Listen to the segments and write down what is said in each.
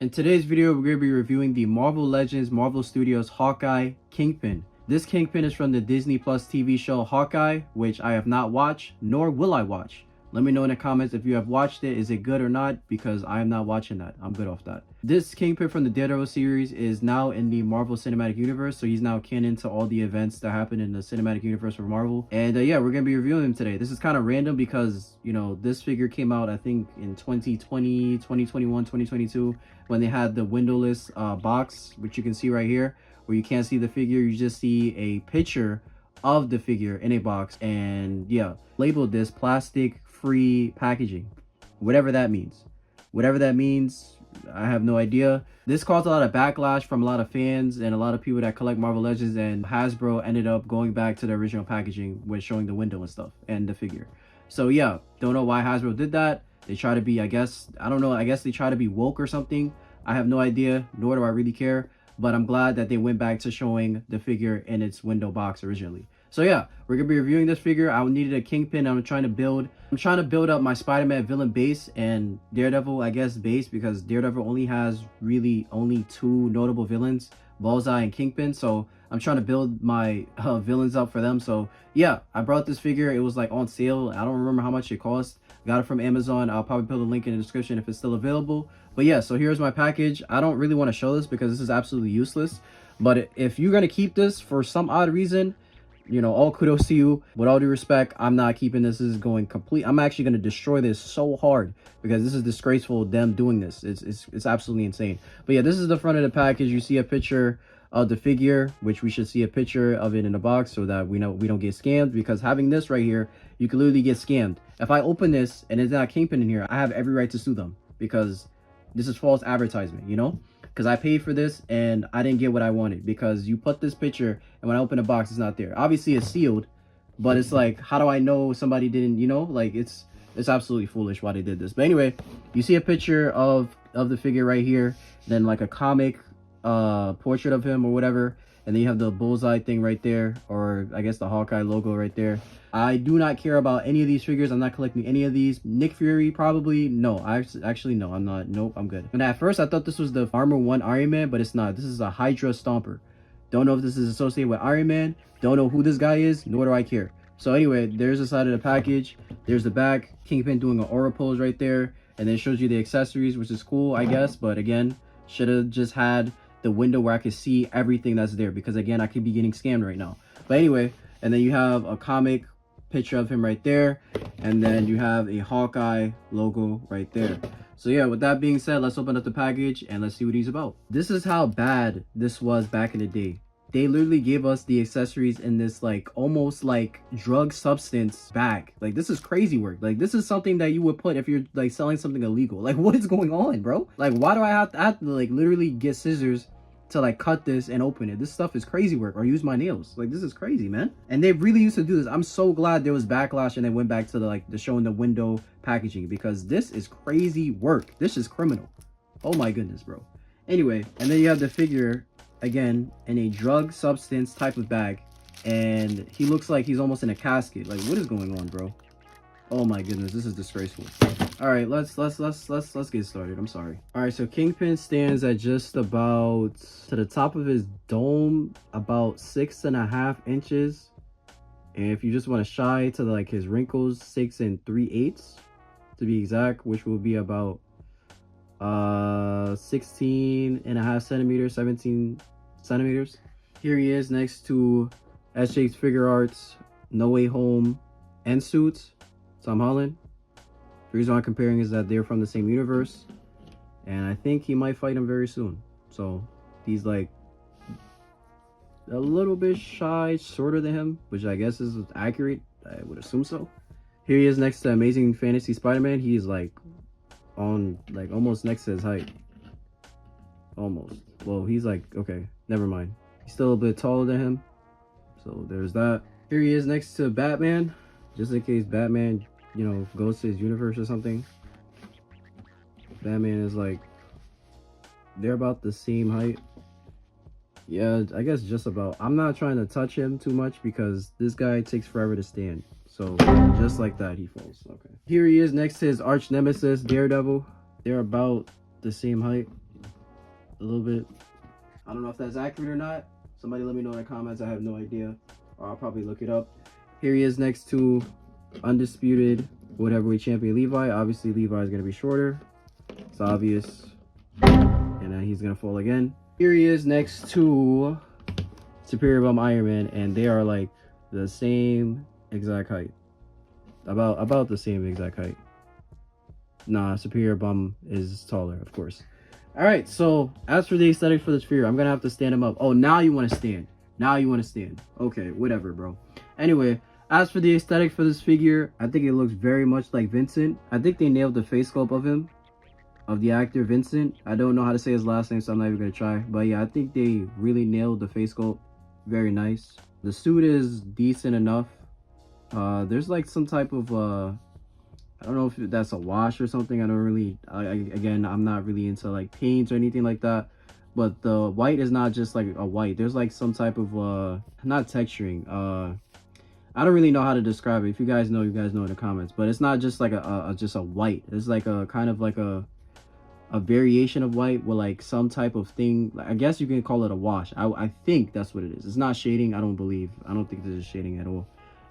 In today's video, we're going to be reviewing the Marvel Legends Marvel Studios Hawkeye Kingpin. This Kingpin is from the Disney Plus TV show Hawkeye, which I have not watched, nor will I watch. Let me know in the comments if you have watched it. Is it good or not? Because I am not watching that. I'm good off that. This Kingpin from the Daredevil series is now in the Marvel Cinematic Universe, so he's now canon to all the events that happen in the Cinematic Universe for Marvel. And yeah, we're going to be reviewing him today. This is kind of random because, you know, this figure came out, I think, in 2020, 2021, 2022, when they had the windowless box, which you can see right here, where you can't see the figure. You just see a picture of the figure in a box, and yeah, labeled this plastic free packaging, whatever that means. Whatever that means, I have no idea. This caused a lot of backlash from a lot of fans and a lot of people that collect Marvel Legends, and Hasbro ended up going back to the original packaging with showing the window and stuff and the figure. So yeah, don't know why Hasbro did that. They try to be, I guess, I don't know, I guess they try to be woke or something. I have no idea, nor do I really care. But I'm glad that they went back to showing the figure in its window box originally. So yeah, we're gonna be reviewing this figure. I needed a Kingpin. I'm trying to build up my Spider-Man villain base and Daredevil, I guess, base, because Daredevil only has really only two notable villains, Bullseye and Kingpin. So I'm trying to build my villains up for them. So yeah, I brought this figure. It was like on sale. I don't remember how much it cost. Got it from Amazon. I'll probably put a link in the description if it's still available. But yeah, so here's my package. I don't really want to show this because this is absolutely useless. But if you're going to keep this for some odd reason, you know, all kudos to you. With all due respect, I'm not keeping this. This is going complete. I'm actually going to destroy this so hard because this is disgraceful, them doing this. It's absolutely insane. But yeah, this is the front of the package. You see a picture of the figure, which we should see a picture of it in the box so that we know we don't get scammed, because having this right here, you can literally get scammed. If I open this and it's not Kingpin in here, I have every right to sue them because this is false advertisement, you know? Because I paid for this and I didn't get what I wanted because you put this picture and when I open the box, it's not there. Obviously, it's sealed, but it's like, how do I know somebody didn't, you know? Like, it's absolutely foolish why they did this. But anyway, you see a picture of the figure right here, then like a comic portrait of him or whatever, and then you have the bullseye thing right there, or I guess the Hawkeye logo right there. I do not care about any of these figures. I'm not collecting any of these. Nick Fury, probably. No, actually, no, I'm not. Nope, I'm good. And at first, I thought this was the Armor 1 Iron Man, but it's not. This is a Hydra Stomper. Don't know if this is associated with Iron Man. Don't know who this guy is, nor do I care. So anyway, there's the side of the package. There's the back. Kingpin doing an aura pose right there. And then it shows you the accessories, which is cool, I guess. But again, should have just had the window where I could see everything that's there, because again, I could be getting scammed right now. But anyway, and then you have a comic picture of him right there, and then you have a Hawkeye logo right there. So yeah, with that being said, let's open up the package and let's see what he's about. This is how bad this was back in the day. They literally gave us the accessories in this like almost like drug substance bag. Like, this is crazy work. Like, this is something that you would put if you're like selling something illegal. Like, what is going on, bro? Like, why do I have to like literally get scissors to like cut this and open it? This stuff is crazy work. Or use my nails. Like, this is crazy, man. And they really used to do this. I'm so glad there was backlash and they went back to the showing the window packaging, because this is crazy work. This is criminal. Oh my goodness, bro. Anyway, and then you have the figure again in a drug substance type of bag, and he looks like he's almost in a casket. Like, what is going on, bro? Oh my goodness, this is disgraceful. All right, let's get started. I'm sorry. All right, so Kingpin stands at just about to the top of his dome, about 6.5 inches. And if you just want to shy to like his wrinkles, 6 3/8 to be exact, which will be about 16.5 centimeters, 17 centimeters. Here he is next to SJ's Figure Arts No Way Home and Suits, Tom Holland. The reason I'm comparing is that they're from the same universe, and I think he might fight him very soon. So he's like a little bit shy, shorter than him, which I guess is accurate. I would assume so. Here he is next to Amazing Fantasy Spider-Man. He's like on like almost next to his height. Almost. Well, he's like, okay, never mind. He's still a bit taller than him. So there's that. Here he is next to Batman, just in case Batman, you know, goes to his universe or something. Batman is like, they're about the same height. Yeah, I guess just about. I'm not trying to touch him too much because this guy takes forever to stand. So just like that, he falls. Okay. Here he is next to his arch nemesis, Daredevil. They're about the same height. a little bit. I don't know if that's accurate or not. Somebody let me know in the comments. I have no idea. Or I'll probably look it up. Here he is next to undisputed whatever weight champion Levi. Obviously, Levi is going to be shorter. It's obvious. And then he's going to fall again. Here he is next to Superior Bum Iron Man. And they are like the same exact height. About the same exact height. Nah, Superior Bum is taller, of course. Alright, so as for the aesthetic for this figure, I'm gonna have to stand him up. Oh, now you want to stand. Now you want to stand. Okay, whatever, bro. Anyway, as for the aesthetic for this figure, I think it looks very much like Vincent. I think they nailed the face sculpt of him, of the actor Vincent. I don't know how to say his last name, so I'm not even gonna try. But yeah, I think they really nailed the face sculpt. Very nice. The suit is decent enough. There's like some type of I don't know if that's a wash or something. I don't really, again, I'm not really into like paints or anything like that. But the white is not just like a white. There's like some type of, not texturing. I don't really know how to describe it. If you guys know, you guys know in the comments. But it's not just like just a white. It's like a kind of like a variation of white with like some type of thing. I guess you can call it a wash. I think that's what it is. It's not shading. I don't think this is shading at all.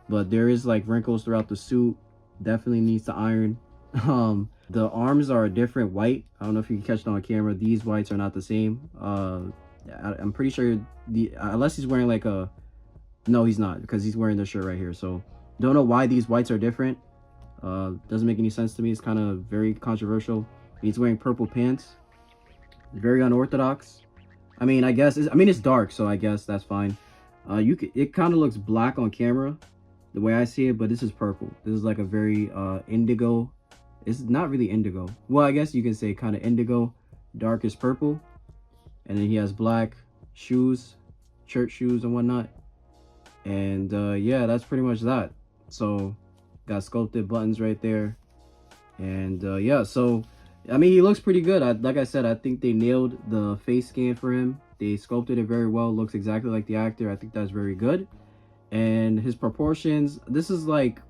But there is like wrinkles throughout the suit. Definitely needs to iron. The arms are a different white. I don't know if you can catch it on camera. These whites are not the same. I'm pretty sure unless he's wearing like a, no, he's not, because he's wearing the shirt right here. So don't know why these whites are different. Doesn't make any sense to me. It's kind of very controversial. He's wearing purple pants. Very unorthodox. I mean, I guess it's dark, so I guess that's fine. It kind of looks black on camera, the way I see it, but this is purple. This is like a very indigo. It's not really indigo. Well, I guess you can say kind of indigo, darkest purple. And then he has black shoes, church shoes and whatnot. And yeah, that's pretty much that. So got sculpted buttons right there. And yeah, so I mean, he looks pretty good. Like I said, I think they nailed the face scan for him. They sculpted it very well. Looks exactly like the actor. I think that's very good. And his proportions, this is like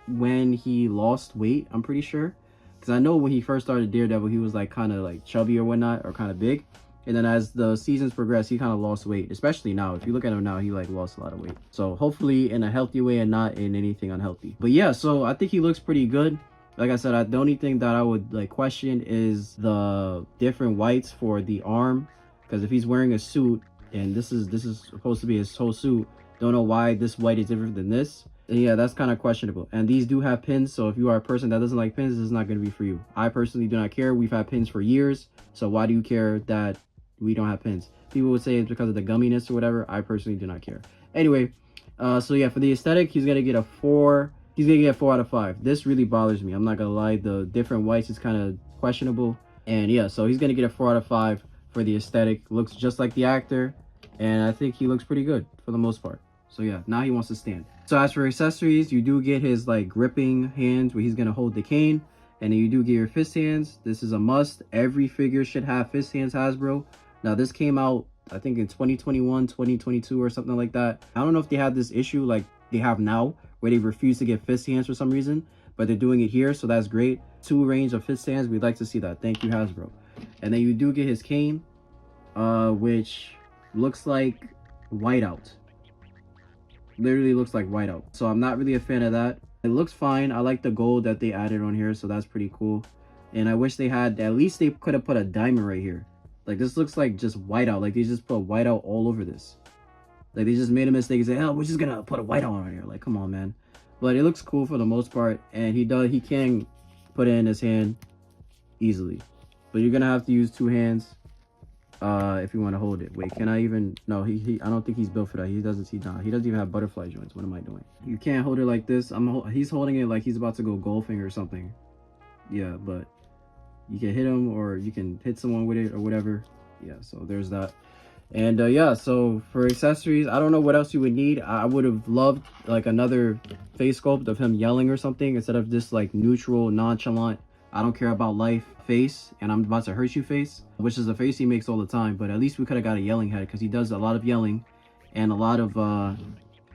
when he lost weight, I'm pretty sure. Because I know when he first started Daredevil, he was like kind of like chubby or whatnot, or kind of big. And then as the seasons progressed, he kind of lost weight, especially now. If you look at him now, he like lost a lot of weight. So hopefully in a healthy way and not in anything unhealthy. But yeah, so I think he looks pretty good. Like I said, the only thing that I would like question is the different whites for the arm. Because if he's wearing a suit, and this is supposed to be his whole suit, don't know why this white is different than this. And yeah, that's kind of questionable. And these do have pins, so if you are a person that doesn't like pins, this is not going to be for you. I personally do not care. We've had pins for years, so why do you care that we don't have pins? People would say it's because of the gumminess or whatever. I personally do not care. Anyway, so yeah, for the aesthetic, he's going to get a 4. He's going to get a 4 out of 5. This really bothers me. I'm not going to lie. The different whites is kind of questionable. And yeah, so he's going to get a 4 out of 5 for the aesthetic. Looks just like the actor. And I think he looks pretty good for the most part. So yeah, now he wants to stand. So as for accessories, you do get his like gripping hands where he's going to hold the cane. And then you do get your fist hands. This is a must. Every figure should have fist hands, Hasbro. Now this came out, I think in 2021, 2022 or something like that. I don't know if they had this issue like they have now, where they refuse to get fist hands for some reason. But they're doing it here, so that's great. 2 range of fist hands. We'd like to see that. Thank you, Hasbro. And then you do get his cane, which looks like whiteout. Literally looks like whiteout. So I'm not really a fan of that. It looks fine. I like the gold that they added on here, so that's pretty cool. And I wish they had, at least they could have put a diamond right here. Like this looks like just whiteout. Like they just put whiteout all over this. Like they just made a mistake and say, oh, we're just gonna put a whiteout on here. Like, come on, man. But it looks cool for the most part. And he can put it in his hand easily. But you're gonna have to use 2 hands. If you want to hold it. Wait, can I even? No, I don't think he's built for that. He doesn't even have butterfly joints. What am I doing? You can't hold it like this. He's holding it like he's about to go golfing or something. Yeah, but you can hit him, or you can hit someone with it or whatever. Yeah, so there's that. And yeah, so for accessories, I don't know what else you would need. I would have loved like another face sculpt of him yelling or something, instead of this like neutral, nonchalant, I don't care about life face and I'm about to hurt you face, which is a face he makes all the time. But at least we could have got a yelling head, because he does a lot of yelling and a lot of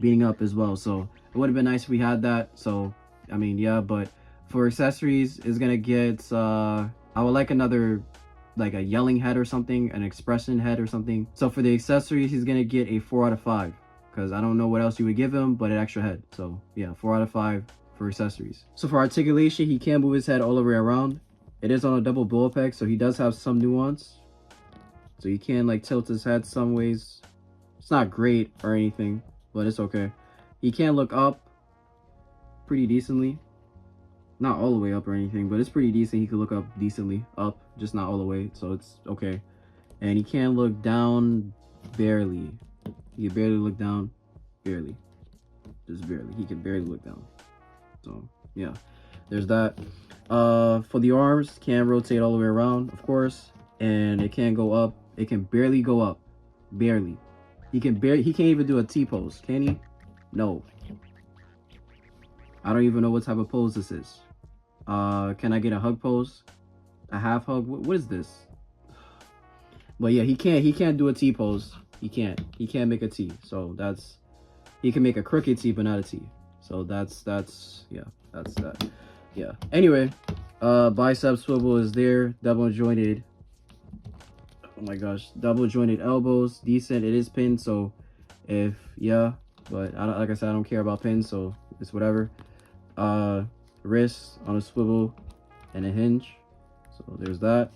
beating up as well. So it would have been nice if we had that. So I mean, yeah. But for accessories, is gonna get I would like another like a yelling head or something, an expression head or something. So for the accessories, he's gonna get a 4 out of 5 because I don't know what else you would give him but an extra head. So yeah, 4 out of 5 for accessories. So for articulation, he can move his head all the way around. It is on a double bull peg, so he does have some nuance. So you can like tilt his head some ways. It's not great or anything, but it's okay. He can look up pretty decently. Not all the way up or anything, but it's pretty decent. He could look up decently up, just not all the way, so it's okay. And he can look down barely. He can barely look down, barely. Just barely. He can barely look down. So yeah, there's that. For the arms, can rotate all the way around, of course, and it can go up. It can barely go up, barely. He can't even do a T pose, can he? No. I don't even know what type of pose this is. Can I get a hug pose? A half hug? What is this? But yeah, he can't do a T pose. He can't make a T. So that's, he can make a crooked T but not a T. So that's yeah, that's that. Yeah. Anyway, bicep swivel is there, double jointed. Oh my gosh, double jointed elbows, decent. It is pinned, so if yeah, but I don't, like I said, I don't care about pins, so it's whatever. Wrists on a swivel and a hinge, so there's that.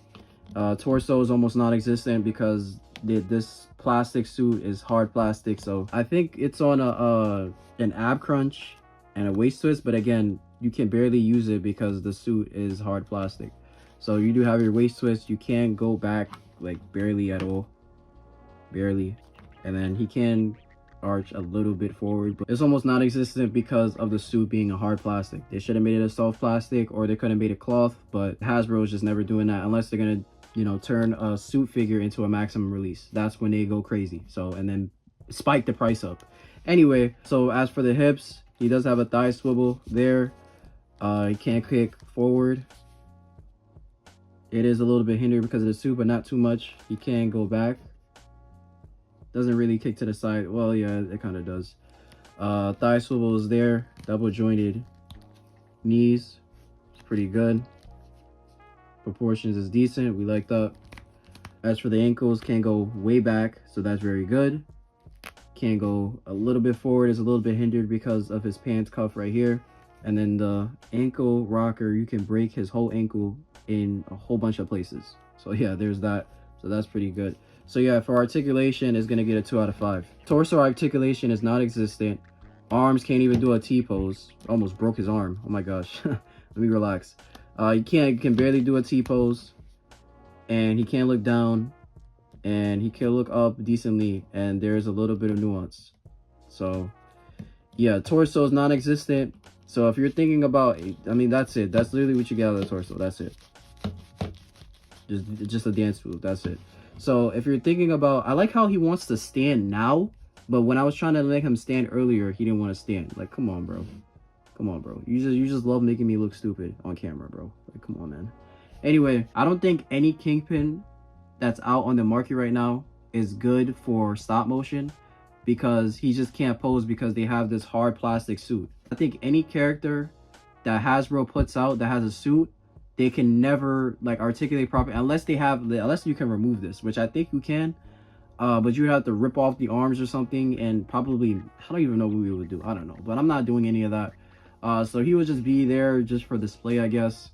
Torso is almost non-existent because this plastic suit is hard plastic, so I think it's on an ab crunch and a waist twist, but again, you can barely use it because the suit is hard plastic. So you do have your waist twist, you can go back like barely at all, barely, and then he can arch a little bit forward, but it's almost non-existent because of the suit being a hard plastic. They should have made it a soft plastic, or they could have made it cloth, but Hasbro is just never doing that unless they're gonna, you know, turn a suit figure into a maximum release. That's when they go crazy, so, and then spike the price up. Anyway, so as for the hips, he does have a thigh swivel there. He can't kick forward. It is a little bit hindered because of the suit, but not too much. He can go back. Doesn't really kick to the side. Well, yeah, it kind of does. Thigh swivel is there. Double jointed knees. It's pretty good. Proportions is decent. We like that. As for the ankles, can go way back, so that's very good. Can go a little bit forward. Is a little bit hindered because of his pants cuff right here. And then the ankle rocker, you can break his whole ankle in a whole bunch of places. So yeah, there's that. So that's pretty good. So yeah, for articulation, it's gonna get a 2 out of 5. Torso articulation is non-existent. Arms can't even do a T pose. Almost broke his arm. Oh my gosh. Let me relax. He can barely do a T pose, and he can't look down, and he can look up decently, and there's a little bit of nuance. So yeah, torso is non-existent. So if you're thinking about, I mean, that's it. That's literally what you get out of the torso. That's it. Just a dance move. That's it. So if you're thinking about, I like how he wants to stand now, but when I was trying to make him stand earlier, he didn't want to stand. Like, come on, bro. Come on, bro. You just love making me look stupid on camera, bro. Like, come on, man. Anyway, I don't think any Kingpin that's out on the market right now is good for stop motion because he just can't pose because they have this hard plastic suit. I think any character that Hasbro puts out that has a suit, they can never like articulate properly unless they have unless you can remove this, which I think you can, but you have to rip off the arms or something, and probably I don't even know what we would do. I don't know, but I'm not doing any of that. So he would just be there just for display, I guess.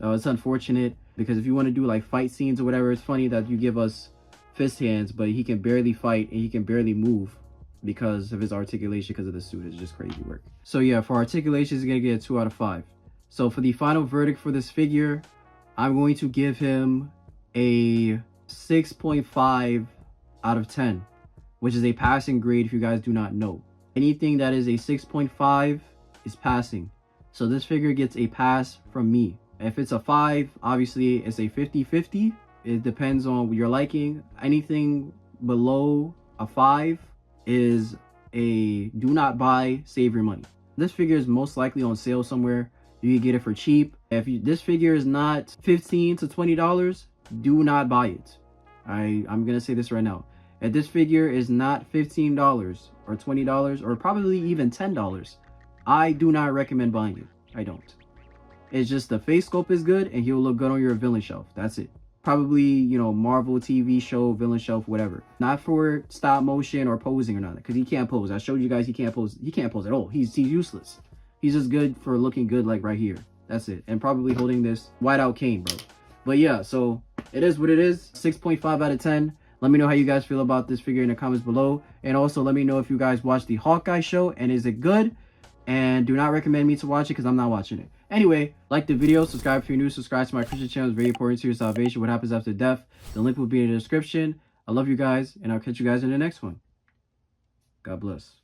It's unfortunate because if you want to do like fight scenes or whatever, it's funny that you give us fist hands, but he can barely fight and he can barely move because of his articulation, because of the suit. It's just crazy work. So yeah, for articulation, he's gonna get a 2 out of 5. So for the final verdict for this figure, I'm going to give him a 6.5 out of 10, which is a passing grade if you guys do not know. Anything that is a 6.5 is passing. So this figure gets a pass from me. If it's a 5, obviously it's a 50-50. It depends on your liking. Anything below a 5 is a do not buy, save your money. This figure is most likely on sale somewhere. You can get it for cheap. If this figure is not $15 to $20, do not buy it. I'm gonna say this right now. If this figure is not $15 or $20 or probably even $10, I do not recommend buying it. I don't. It's just the face sculpt is good and he'll look good on your villain shelf. That's it. Probably, you know, Marvel TV show, villain shelf, whatever. Not for stop motion or posing or nothing, because he can't pose. I showed you guys he can't pose. He can't pose at all. He's useless. He's just good for looking good, like right here. That's it. And probably holding this whiteout cane, bro. But yeah, so it is what it is. 6.5 out of 10. Let me know how you guys feel about this figure in the comments below. And also let me know if you guys watched the Hawkeye show and is it good? And do not recommend me to watch it because I'm not watching it. Anyway, like the video, subscribe if you're new, subscribe to my Christian channel. It's very important to your salvation. What happens after death? The link will be in the description. I love you guys, and I'll catch you guys in the next one. God bless.